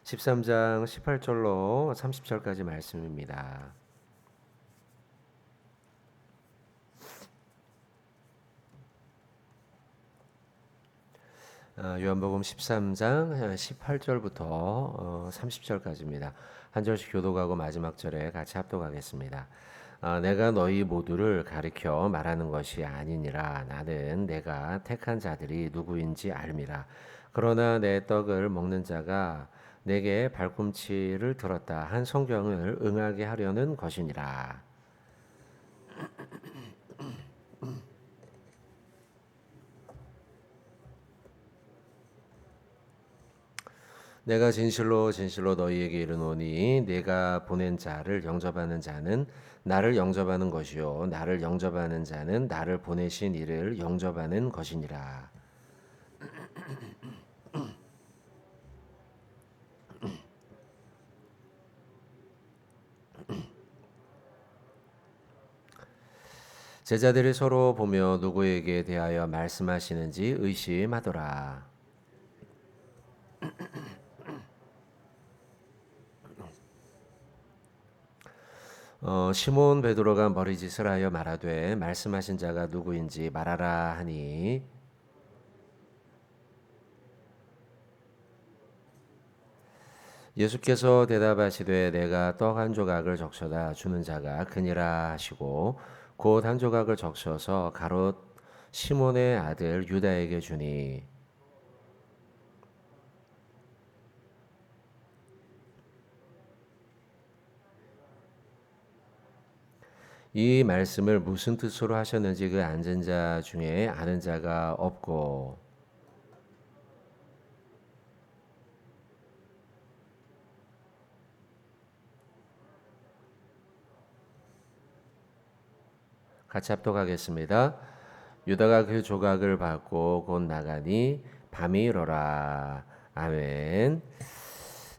13장 18절로 30절까지 말씀입니다. 요한복음 13장 18절부터 30절까지입니다. 한 절씩 교독하고 마지막 절에 같이 합독하겠습니다. 내가 너희 모두를 가리켜 말하는 것이 아니니라. 나는 내가 택한 자들이 누구인지 알미라. 그러나 내 떡을 먹는 자가 내게 발꿈치를 들었다 한 성경을 응하게 하려는 것이니라. 내가 진실로 진실로 너희에게 이르노니 내가 보낸 자를 영접하는 자는 나를 영접하는 것이요 나를 영접하는 자는 나를 보내신 이를 영접하는 것이니라. 제자들이 서로 보며 누구에게 대하여 말씀하시는지 의심하더라. 시몬 베드로가 머리짓을 하여 말하되 말씀하신 자가 누구인지 말하라 하니 예수께서 대답하시되 내가 떡 한 조각을 적셔다 주는 자가 그니라 하시고 곧 한 조각을 적셔서 가롯 시몬의 아들 유다에게 주니 이 말씀을 무슨 뜻으로 하셨는지 그 앉은 자 중에 아는 자가 없고 같이 합독하겠습니다. 유다가 그 조각을 받고 곧 나가니 밤이 이르라. 아멘.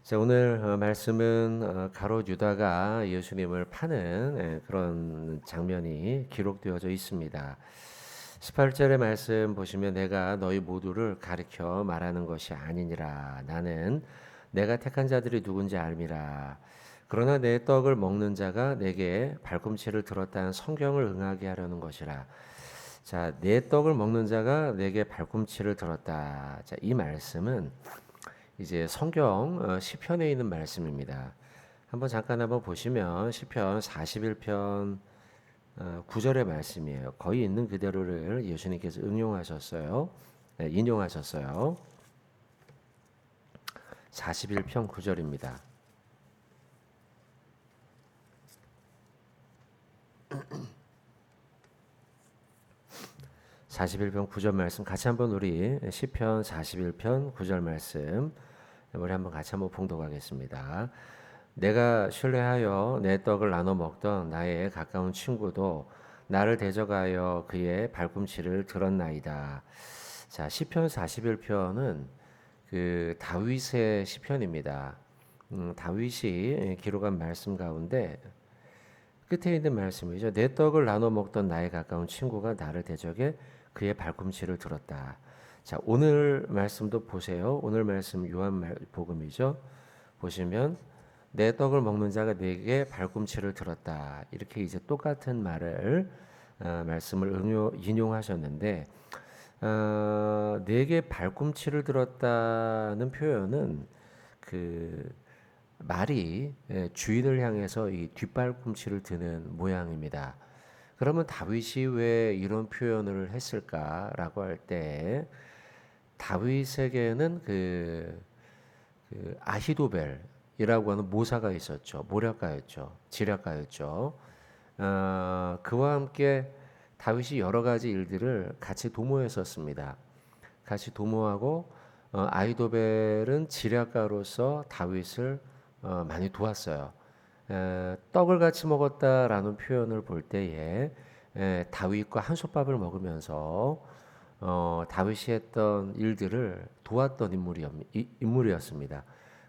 자, 오늘 말씀은 가롯 유다가 예수님을 파는 그런 장면이 기록되어져 있습니다. 18절의 말씀 보시면 내가 너희 모두를 가리켜 말하는 것이 아니니라. 나는 내가 택한 자들이 누군지 알미라. 그러나 내 떡을 먹는 자가 내게 발꿈치를 들었다는 성경을 응하게 하려는 것이라. 자, 내 떡을 먹는 자가 내게 발꿈치를 들었다. 자, 이 말씀은 이제 성경 시편에 있는 말씀입니다. 한번 보시면 시편 41편 9절의 말씀이에요. 거의 있는 그대로를 예수님께서 응용하셨어요. 인용하셨어요. 41편 9절입니다. 41편 9절 말씀 같이 한번 우리 시편 41편 9절 말씀 우리 한번 같이 한번 봉독하겠습니다. 내가 신뢰하여 내 떡을 나눠 먹던 나의 가까운 친구도 나를 대적하여 그의 발꿈치를 들었나이다. 자, 시편 41편은 그 다윗의 시편입니다. 다윗이 기록한 말씀 가운데 끝에 있는 말씀이죠. 내 떡을 나눠 먹던 나의 가까운 친구가 나를 대적해 그의 발꿈치를 들었다. 자, 오늘 말씀도 보세요. 오늘 말씀 요한복음이죠. 보시면 내 떡을 먹는 자가 내게 발꿈치를 들었다. 이렇게 이제 똑같은 말을 말씀을 인용하셨는데 내게 발꿈치를 들었다는 표현은 그 말이 주인을 향해서 이 뒷발꿈치를 드는 모양입니다. 그러면 다윗이 왜 이런 표현을 했을까라고 할 때 다윗에게는 그 아히도벨이라고 하는 모사가 있었죠. 모략가였죠. 지략가였죠. 그와 함께 다윗이 여러 가지 일들을 같이 도모했었습니다. 같이 도모하고 아히도벨은 지략가로서 다윗을 많이 도왔어요. 떡을 같이 먹었다라는 표현을 볼 때에 다윗과 한솥밥을 먹으면서 다윗이 했던 일들을 도왔던 인물이었습니다.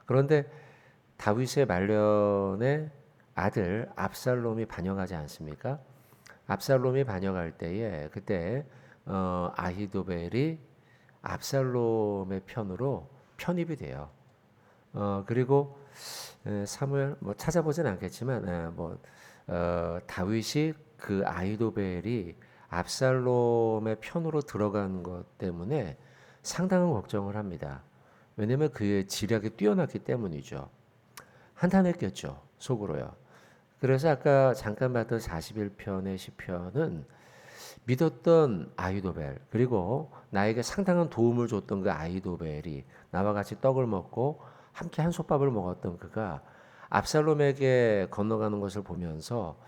그런데 다윗의 말년에 아들 압살롬이 반역하지 않습니까? 압살롬이 반역할 때에 그때 아히도벨이 압살롬의 편으로 편입이 돼요. 그리고 사무엘 뭐 찾아보진 않겠지만 다윗이 그 아히도벨이 압살롬의 편으로 들어간 것 때문에 상당한 걱정을 합니다. 왜냐면 그의 지략이 뛰어났기 때문이죠. 한탄했겠죠, 속으로요. 그래서 아까 잠깐 봤던 41편의 시편은 믿었던 아히도벨, 그리고 나에게 상당한 도움을 줬던 그 아히도벨이 나와 같이 떡을 먹고 함께 한솥밥을 먹었던 그가 압살롬에게 건너가는 것을 보면서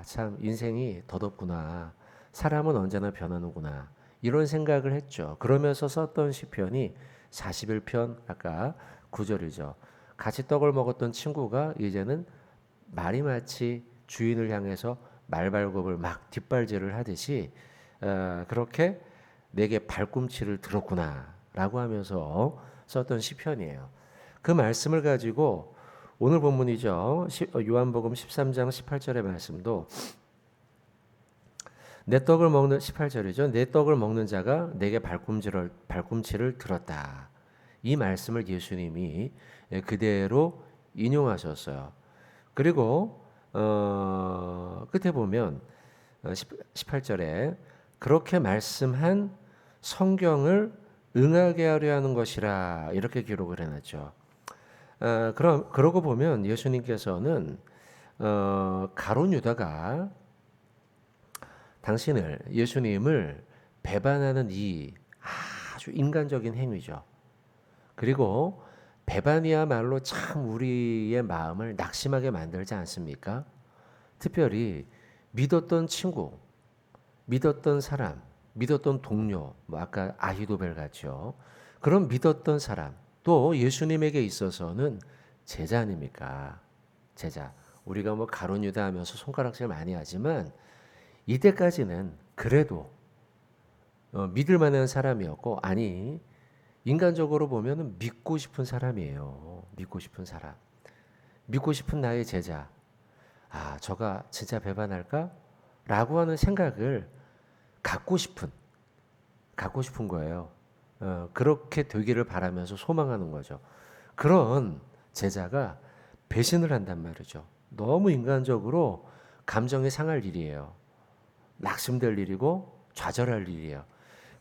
참 인생이 덧없구나. 사람은 언제나 변하는구나. 이런 생각을 했죠. 그러면서 썼던 시편이 41편 아까 9절이죠. 같이 떡을 먹었던 친구가 이제는 말이 마치 주인을 향해서 말발굽을 막 뒷발질을 하듯이 그렇게 내게 발꿈치를 들었구나라고 하면서 썼던 시편이에요. 그 말씀을 가지고 오늘 본문이죠. 요한복음 13장 18절의 말씀도 내 떡을 먹는 18절이죠. 내 떡을 먹는 자가 내게 발꿈치를 들었다. 이 말씀을 예수님이 그대로 인용하셨어요. 그리고 끝에 보면 18절에 그렇게 말씀한 성경을 응하게 하려 하는 것이라 이렇게 기록을 해놨죠. 그러고 보면 예수님께서는 가룟 유다가 예수님을 배반하는 이 아주 인간적인 행위죠. 그리고 배반이야말로 참 우리의 마음을 낙심하게 만들지 않습니까? 특별히 믿었던 친구, 믿었던 사람, 믿었던 동료, 아까 아히도벨 같죠. 그런 믿었던 사람, 또 예수님에게 있어서는 제자 아닙니까? 제자. 우리가 가룟 유다 하면서 손가락질 많이 하지만 이때까지는 그래도 믿을 만한 사람이었고, 인간적으로 보면 믿고 싶은 사람이에요. 믿고 싶은 사람. 믿고 싶은 나의 제자. 저가 진짜 배반할까? 라고 하는 생각을 갖고 싶은 거예요. 그렇게 되기를 바라면서 소망하는 거죠. 그런 제자가 배신을 한단 말이죠. 너무 인간적으로 감정이 상할 일이에요. 낙심될 일이고 좌절할 일이에요.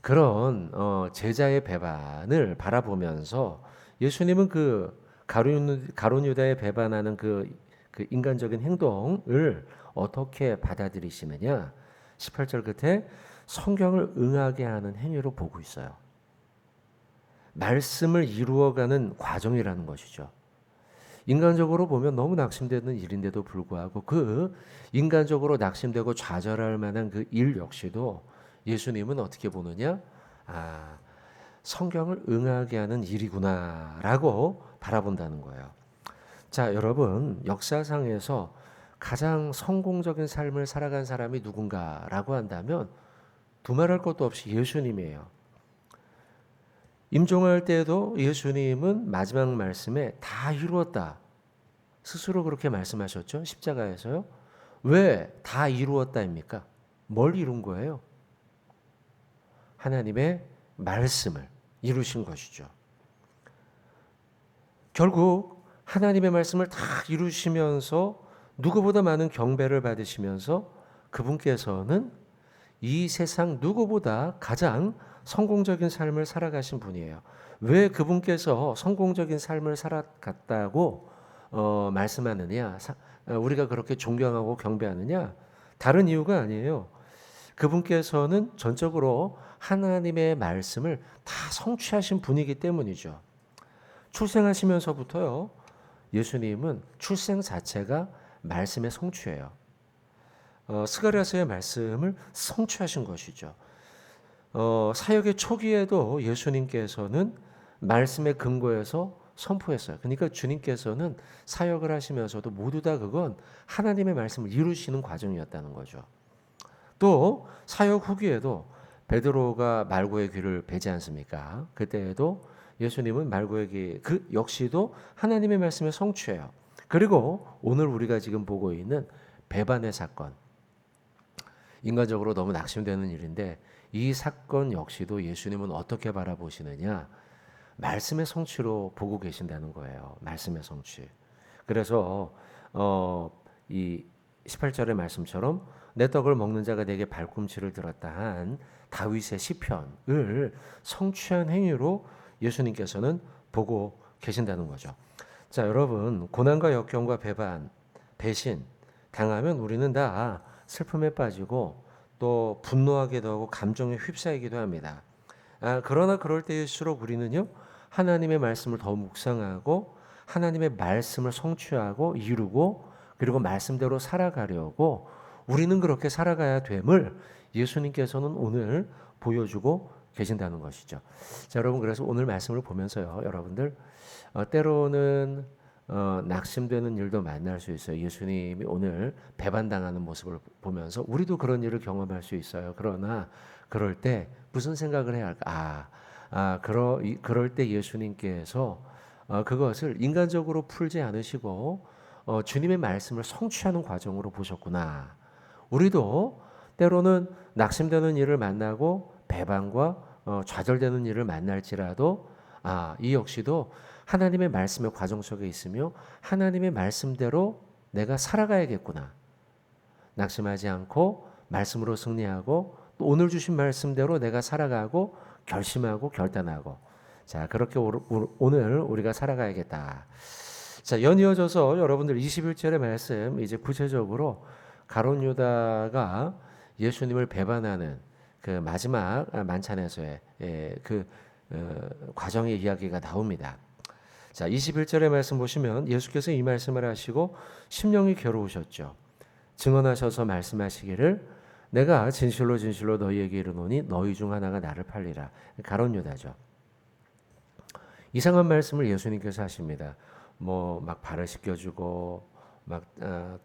그런 제자의 배반을 바라보면서 예수님은 그 가룟 유다의 배반하는 그 인간적인 행동을 어떻게 받아들이시느냐? 18절 끝에 성경을 응하게 하는 행위로 보고 있어요. 말씀을 이루어가는 과정이라는 것이죠. 인간적으로 보면 너무 낙심되는 일인데도 불구하고 그 인간적으로 낙심되고 좌절할 만한 그 일 역시도 예수님은 어떻게 보느냐? 성경을 응하게 하는 일이구나라고 바라본다는 거예요. 자, 여러분, 역사상에서 가장 성공적인 삶을 살아간 사람이 누군가라고 한다면 두말할 것도 없이 예수님이에요. 임종할 때에도 예수님은 마지막 말씀에 다 이루었다. 스스로 그렇게 말씀하셨죠. 십자가에서요. 왜 다 이루었다입니까? 뭘 이룬 거예요? 하나님의 말씀을 이루신 것이죠. 결국 하나님의 말씀을 다 이루시면서 누구보다 많은 경배를 받으시면서 그분께서는 이 세상 누구보다 가장 성공적인 삶을 살아가신 분이에요. 왜 그분께서 성공적인 삶을 살아갔다고 말씀하느냐? 우리가 그렇게 존경하고 경배하느냐? 다른 이유가 아니에요. 그분께서는 전적으로 하나님의 말씀을 다 성취하신 분이기 때문이죠. 출생하시면서부터요, 예수님은 출생 자체가 말씀의 성취예요. 스가랴서의 말씀을 성취하신 것이죠. 사역의 초기에도 예수님께서는 말씀의 근거에서 선포했어요. 그러니까 주님께서는 사역을 하시면서도 모두 다 그건 하나님의 말씀을 이루시는 과정이었다는 거죠. 또 사역 후기에도 베드로가 말고의 귀를 베지 않습니까? 그때에도 예수님은 말고의 귀, 그 역시도 하나님의 말씀의 성취예요. 그리고 오늘 우리가 지금 보고 있는 배반의 사건, 인간적으로 너무 낙심되는 일인데 이 사건 역시도 예수님은 어떻게 바라보시느냐? 말씀의 성취로 보고 계신다는 거예요. 말씀의 성취. 그래서 이 18절의 말씀처럼 내 떡을 먹는 자가 내게 발꿈치를 들었다 한 다윗의 시편을 성취한 행위로 예수님께서는 보고 계신다는 거죠. 자, 여러분, 고난과 역경과 배반, 배신 당하면 우리는 다 슬픔에 빠지고 또 분노하기도 하고 감정에 휩싸이기도 합니다. 그러나 그럴 때일수록 우리는요, 하나님의 말씀을 더 묵상하고 하나님의 말씀을 성취하고 이루고 그리고 말씀대로 살아가려고 우리는 그렇게 살아가야 됨을 예수님께서는 오늘 보여주고 계신다는 것이죠. 자, 여러분, 그래서 오늘 말씀을 보면서요, 여러분들 때로는 낙심되는 일도 만날 수 있어요. 예수님이 오늘 배반당하는 모습을 보면서 우리도 그런 일을 경험할 수 있어요. 그러나 그럴 때 무슨 생각을 해야 할까? 그럴 때 예수님께서 그것을 인간적으로 풀지 않으시고 주님의 말씀을 성취하는 과정으로 보셨구나. 우리도 때로는 낙심되는 일을 만나고 배반과 좌절되는 일을 만날지라도 이 역시도 하나님의 말씀의 과정 속에 있으며 하나님의 말씀대로 내가 살아가야겠구나. 낙심하지 않고 말씀으로 승리하고 또 오늘 주신 말씀대로 내가 살아가고 결심하고 결단하고 자 그렇게 오늘 우리가 살아가야겠다. 자 연이어져서 여러분들 21절의 말씀 이제 구체적으로 가룟 유다가 예수님을 배반하는 그 마지막 만찬에서의 과정의 이야기가 나옵니다. 자 21절의 말씀 보시면 예수께서 이 말씀을 하시고 심령이 괴로우셨죠. 증언하셔서 말씀하시기를 내가 진실로 진실로 너희에게 이르노니 너희 중 하나가 나를 팔리라. 가룟 유다죠. 이상한 말씀을 예수님께서 하십니다. 뭐 막 발을 씻겨주고 막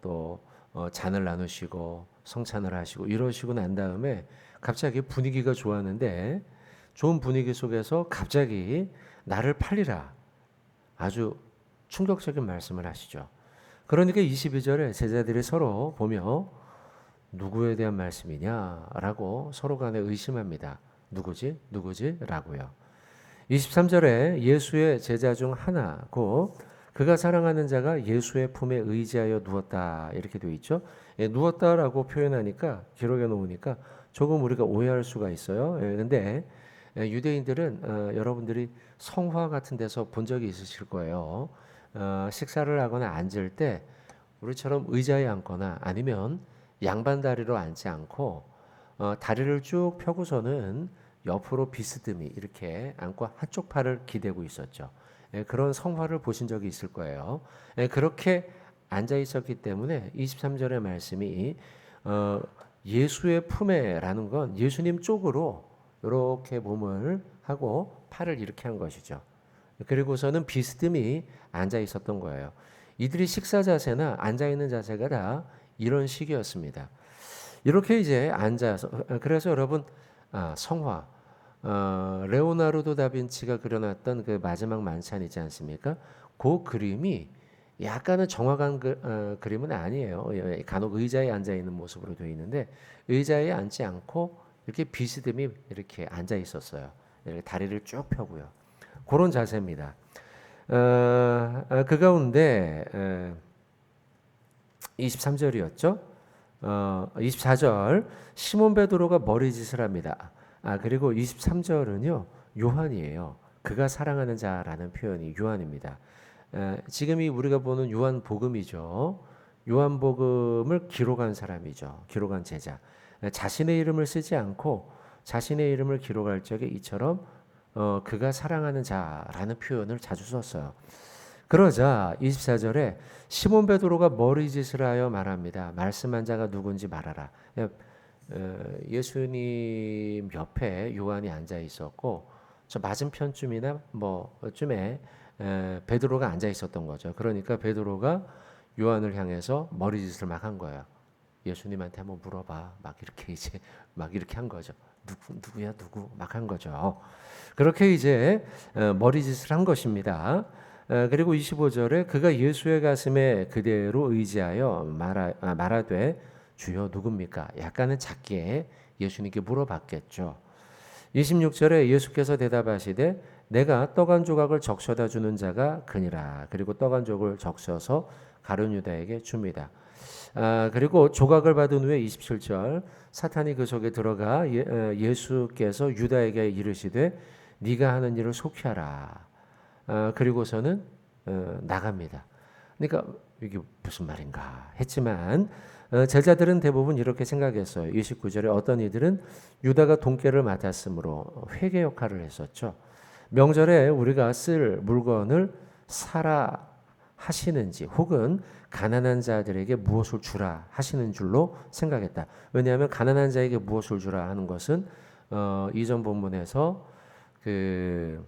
또 잔을 나누시고 성찬을 하시고 이러시고 난 다음에 갑자기 분위기가 좋았는데 좋은 분위기 속에서 갑자기 나를 팔리라. 아주 충격적인 말씀을 하시죠. 그러니까 22절에 제자들이 서로 보며 누구에 대한 말씀이냐라고 서로 간에 의심합니다. 누구지? 라고요. 23절에 예수의 제자 중 하나고 그가 사랑하는 자가 예수의 품에 의지하여 누웠다 이렇게 되어 있죠. 누웠다라고 표현하니까 기록해 놓으니까 조금 우리가 오해할 수가 있어요. 그런데 유대인들은 여러분들이 성화 같은 데서 본 적이 있으실 거예요. 식사를 하거나 앉을 때 우리처럼 의자에 앉거나 아니면 양반 다리로 앉지 않고 다리를 쭉 펴고서는 옆으로 비스듬히 이렇게 앉고 한쪽 팔을 기대고 있었죠. 그런 성화를 보신 적이 있을 거예요. 그렇게 앉아 있었기 때문에 23절의 말씀이 예수의 품에라는 건 예수님 쪽으로 이렇게 몸을 하고 팔을 이렇게 한 것이죠. 그리고서는 비스듬히 앉아 있었던 거예요. 이들이 식사 자세나 앉아 있는 자세가 다 이런 식이었습니다. 이렇게 이제 앉아서 그래서 여러분 성화 레오나르도 다빈치가 그려놨던 그 마지막 만찬 있지 않습니까? 그 그림이 약간은 정확한 그림은 아니에요. 간혹 의자에 앉아 있는 모습으로 되어 있는데 의자에 앉지 않고 이렇게 비스듬히 이렇게 앉아 있었어요. 이렇게 다리를 쭉 펴고요. 그런 자세입니다. 그 가운데 23절이었죠. 24절 시몬 베드로가 머리짓을 합니다. 그리고 23절은요 요한이에요. 그가 사랑하는 자라는 표현이 요한입니다. 지금이 우리가 보는 요한복음이죠. 요한복음을 기록한 사람이죠. 기록한 제자. 자신의 이름을 쓰지 않고 자신의 이름을 기록할 적에 이처럼 그가 사랑하는 자라는 표현을 자주 썼어요. 그러자 24절에 시몬 베드로가 머리짓을 하여 말합니다. 말씀한 자가 누군지 말하라. 예수님 옆에 요한이 앉아 있었고 저 맞은편쯤이나 뭐쯤에 베드로가 앉아 있었던 거죠. 그러니까 베드로가 요한을 향해서 머리짓을 막 한 거예요. 예수님한테 한번 물어봐. 막 이렇게 한 거죠. 누구야 누구 막 한 거죠. 그렇게 이제 머리짓을 한 것입니다. 그리고 25절에 그가 예수의 가슴에 그대로 의지하여 말하되 주여 누굽니까? 약간은 작게 예수님께 물어봤겠죠. 26절에 예수께서 대답하시되 내가 떡 한 조각을 적셔다 주는 자가 그니라. 그리고 떡 한 조각을 적셔서 가룟 유다에게 줍니다. 그리고 조각을 받은 후에 27절 사탄이 그 속에 들어가 예수께서 유다에게 이르시되 네가 하는 일을 속히하라. 그리고서는 나갑니다. 그러니까 이게 무슨 말인가 했지만 제자들은 대부분 이렇게 생각했어요. 29절에 어떤 이들은 유다가 돈깨를 맡았으므로 회계 역할을 했었죠. 명절에 우리가 쓸 물건을 사라 하시는지 혹은 가난한 자들에게 무엇을 주라 하시는 줄로 생각했다. 왜냐하면 가난한 자에게 무엇을 주라 하는 것은 이전 본문에서 그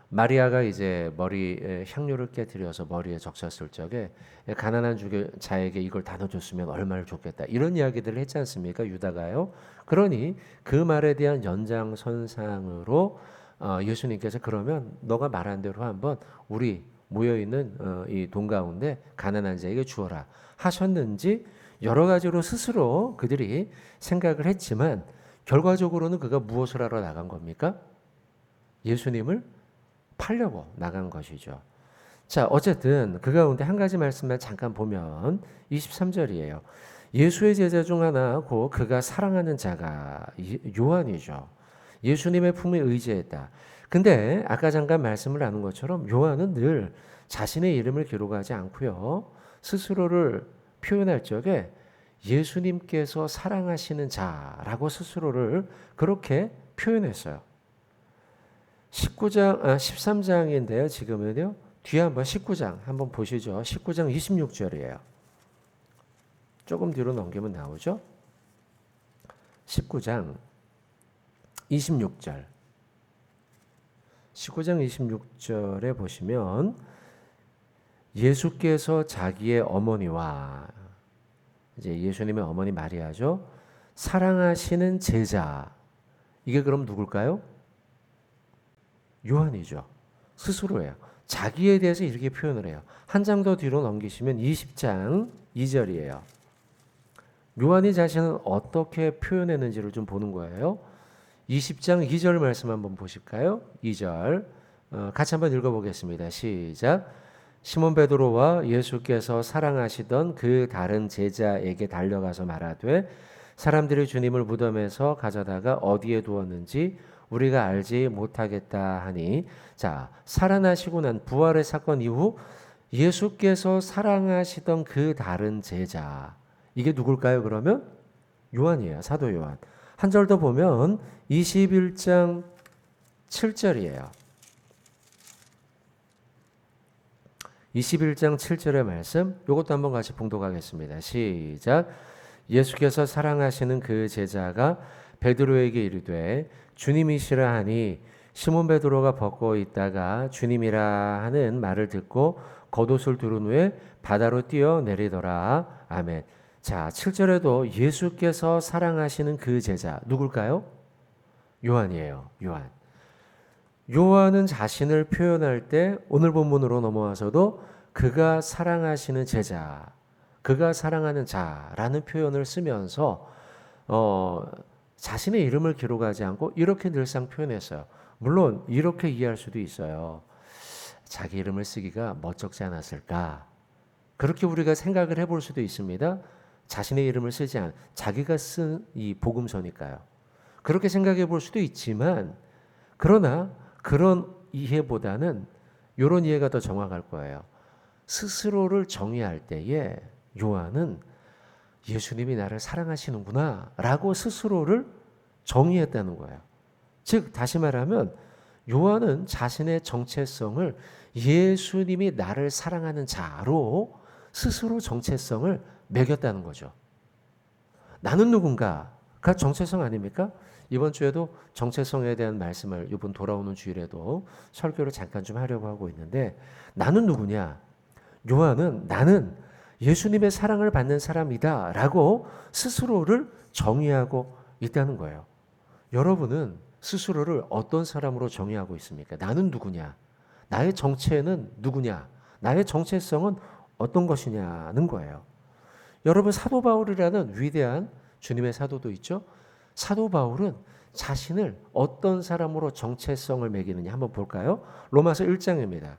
마리아가 이제 머리에 향료를 깨뜨려서 머리에 적셨을 적에 가난한 자에게 이걸 나눠줬으면 얼마를 줬겠다 이런 이야기들을 했지 않습니까? 유다가요. 그러니 그 말에 대한 연장선상으로 예수님께서 그러면 너가 말한 대로 한번 우리 모여있는 이 돈 가운데 가난한 자에게 주어라 하셨는지 여러 가지로 스스로 그들이 생각을 했지만 결과적으로는 그가 무엇을 하러 나간 겁니까? 예수님을 팔려고 나간 것이죠. 자, 어쨌든 그 가운데 한 가지 말씀만 잠깐 보면 23절이에요. 예수의 제자 중 하나고 그가 사랑하는 자가 요한이죠. 예수님의 품에 의지했다. 근데 아까 잠깐 말씀을 나눈 것처럼 요한은 늘 자신의 이름을 기록하지 않고요. 스스로를 표현할 적에 예수님께서 사랑하시는 자라고 스스로를 그렇게 표현했어요. 13장인데요. 지금은요. 뒤에 한번 19장 한번 보시죠. 19장 26절이에요. 조금 뒤로 넘기면 나오죠. 19장 26절. 19장 26절에 보시면 예수께서 자기의 어머니와 이제 예수님의 어머니 마리아죠. 사랑하시는 제자. 이게 그럼 누굴까요? 요한이죠. 스스로예요. 자기에 대해서 이렇게 표현을 해요. 한 장 더 뒤로 넘기시면 20장 2절이에요. 요한이 자신을 어떻게 표현했는지를 좀 보는 거예요. 20장 2절 말씀 한번 보실까요? 2절 같이 한번 읽어보겠습니다. 시작. 시몬 베드로와 예수께서 사랑하시던 그 다른 제자에게 달려가서 말하되 사람들이 주님을 무덤에서 가져다가 어디에 두었는지 우리가 알지 못하겠다 하니 자 살아나시고 난 부활의 사건 이후 예수께서 사랑하시던 그 다른 제자 이게 누굴까요? 그러면 요한이에요. 사도 요한. 한 절 더 보면 21장 7절이에요. 21장 7절의 말씀 이것도 한번 같이 봉독하겠습니다. 시작. 예수께서 사랑하시는 그 제자가 베드로에게 이르되 주님이시라 하니 시몬 베드로가 벗고 있다가 주님이라 하는 말을 듣고 겉옷을 두른 후에 바다로 뛰어 내리더라. 아멘. 자, 7절에도 예수께서 사랑하시는 그 제자 누굴까요? 요한이에요. 요한. 요한은 자신을 표현할 때 오늘 본문으로 넘어와서도 그가 사랑하시는 제자, 그가 사랑하는 자라는 표현을 쓰면서 자신의 이름을 기록하지 않고 이렇게 늘상 표현했어요. 물론 이렇게 이해할 수도 있어요. 자기 이름을 쓰기가 멋쩍지 않았을까? 그렇게 우리가 생각을 해볼 수도 있습니다. 자신의 이름을 쓰지 않, 자기가 쓴 이 복음서니까요. 그렇게 생각해 볼 수도 있지만 그러나 그런 이해보다는 이런 이해가 더 정확할 거예요. 스스로를 정의할 때에 요한은 예수님이 나를 사랑하시는구나 라고 스스로를 정의했다는 거예요. 즉 다시 말하면 요한은 자신의 정체성을 예수님이 나를 사랑하는 자로 스스로 정체성을 매겼다는 거죠. 나는 누군가가 정체성 아닙니까? 이번 주에도 정체성에 대한 말씀을 이번 돌아오는 주일에도 설교를 잠깐 좀 하려고 하고 있는데 나는 누구냐? 요한은 나는 예수님의 사랑을 받는 사람이다 라고 스스로를 정의하고 있다는 거예요. 여러분은 스스로를 어떤 사람으로 정의하고 있습니까? 나는 누구냐? 나의 정체는 누구냐? 나의 정체성은 어떤 것이냐는 거예요. 여러분 사도 바울이라는 위대한 주님의 사도도 있죠. 사도 바울은 자신을 어떤 사람으로 정체성을 매기느냐 한번 볼까요? 로마서 1장입니다.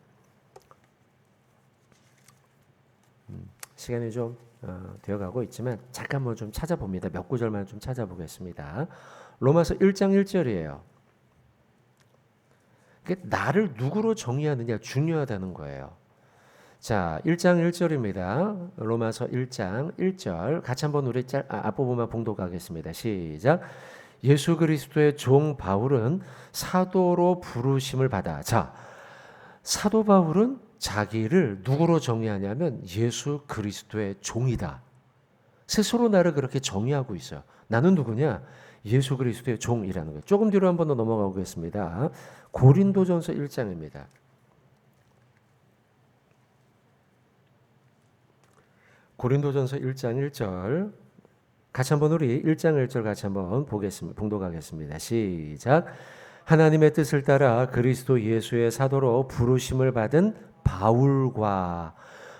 시간이 좀 되어가고 있지만 잠깐만 좀 찾아봅니다. 몇 구절만 좀 찾아보겠습니다. 로마서 1장 1절이에요. 나를 누구로 정의하느냐 중요하다는 거예요. 자, 1장 1절입니다. 로마서 1장 1절 같이 한번 우리 앞부분만 봉독하겠습니다. 시작. 예수 그리스도의 종 바울은 사도로 부르심을 받아. 자, 사도 바울은 자기를 누구로 정의하냐면 예수 그리스도의 종이다. 스스로 나를 그렇게 정의하고 있어요. 나는 누구냐? 예수 그리스도의 종이라는 거예요. 조금 뒤로 한번 더 넘어가 보겠습니다. 고린도전서 1장입니다. 고린도전서 1장 1절 같이 한번 우리 1장 1절 같이 한번 보겠습니다. 봉독하겠습니다. 시작. 하나님의 뜻을 따라 그리스도 예수의 사도로 부르심을 받은 바울과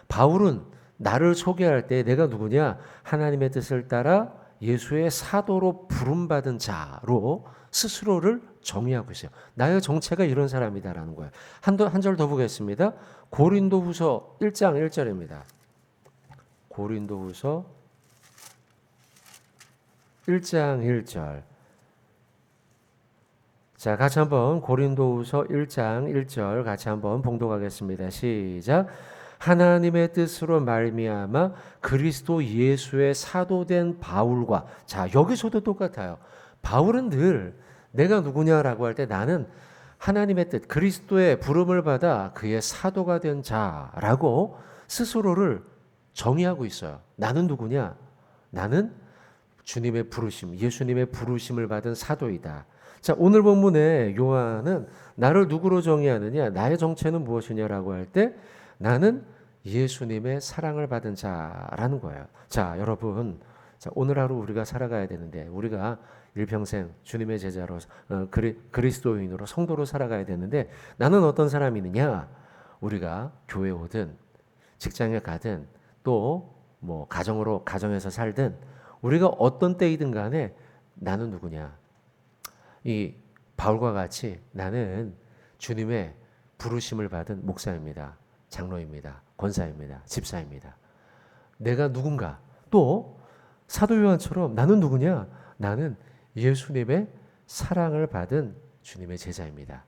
바울은 나를 소개할 때 내가 누구냐? 하나님의 뜻을 따라 예수의 사도로 부름받은 자로 스스로를 정의하고 있어요. 나의 정체가 이런 사람이다라는 거예요. 한 절 더 보겠습니다. 고린도후서 1장 1절입니다. 고린도후서 1장 1절. 자, 같이 한번 고린도후서 1장 1절 같이 한번 봉독하겠습니다. 시작. 하나님의 뜻으로 말미암아 그리스도 예수의 사도된 바울과 자, 여기서도 똑같아요. 바울은 늘 내가 누구냐라고 할 때 나는 하나님의 뜻, 그리스도의 부름을 받아 그의 사도가 된 자라고 스스로를 정의하고 있어요. 나는 누구냐? 나는 주님의 부르심, 예수님의 부르심을 받은 사도이다. 자, 오늘 본문에 요한은 나를 누구로 정의하느냐? 나의 정체는 무엇이냐라고 할 때 나는 예수님의 사랑을 받은 자라는 거예요. 자, 여러분, 자, 오늘 하루 우리가 살아가야 되는데 우리가 일평생 주님의 제자로 그리스도인으로 성도로 살아가야 되는데 나는 어떤 사람이느냐? 우리가 교회 오든 직장에 가든 또 뭐 가정에서 살든 우리가 어떤 때이든 간에 나는 누구냐? 이 바울과 같이 나는 주님의 부르심을 받은 목사입니다. 장로입니다. 권사입니다. 집사입니다. 내가 누군가? 또 사도 요한처럼 나는 누구냐? 나는 예수님의 사랑을 받은 주님의 제자입니다.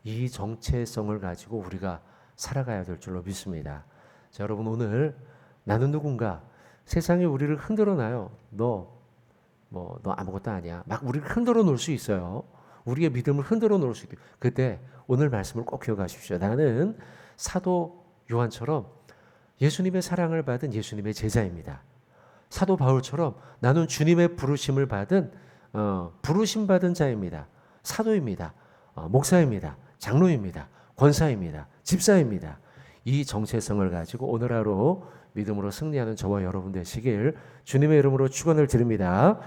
이 정체성을 가지고 우리가 살아가야 될 줄로 믿습니다. 자, 여러분 오늘 나는 누군가? 세상이 우리를 흔들어 놔요. 너 아무것도 아니야. 막 우리를 흔들어 놓을 수 있어요. 우리의 믿음을 흔들어 놓을 수 있고 그때 오늘 말씀을 꼭 기억하십시오. 나는 사도 요한처럼 예수님의 사랑을 받은 예수님의 제자입니다. 사도 바울처럼 나는 주님의 부르심을 받은 부르심 받은 자입니다. 사도입니다. 목사입니다. 장로입니다. 권사입니다. 집사입니다. 이 정체성을 가지고 오늘 하루 믿음으로 승리하는 저와 여러분 되시길 주님의 이름으로 축원을 드립니다.